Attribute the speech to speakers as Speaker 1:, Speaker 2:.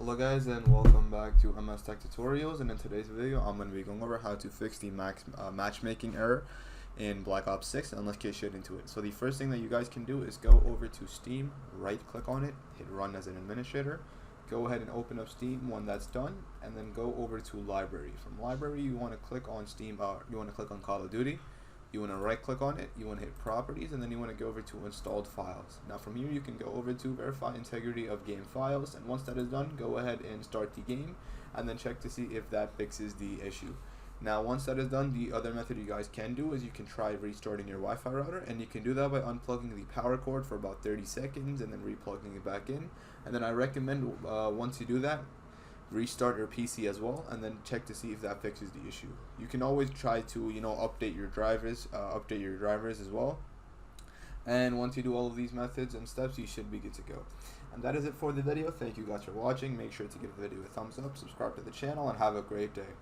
Speaker 1: Hello guys and welcome back to MS Tech Tutorials, and in today's video I'm going to be going over how to fix the matchmaking error in Black Ops 6, and let's get straight into it. So the first thing that you guys can do is go over to Steam, right click on it, hit run as an administrator, go ahead and open up Steam when that's done, and then go over to library. From library you want to click on Steam, you want to click on Call of Duty. You want to right click on it, you want to hit properties, and then you want to go over to installed files. Now from here you can go over to verify integrity of game files, and once that is done, go ahead and start the game and then check to see if that fixes the issue. Now once that is done, the other method you guys can do is you can try restarting your Wi-Fi router, and you can do that by unplugging the power cord for about 30 seconds and then replugging it back in. And then I recommend once you do that, restart your PC as well, and then check to see if that fixes the issue. You can always try to update your drivers as well, and once you do all of these methods and steps, you should be good to go. And that is it for the video. Thank you guys for watching. Make sure to give the video a thumbs up, subscribe to the channel, and have a great day.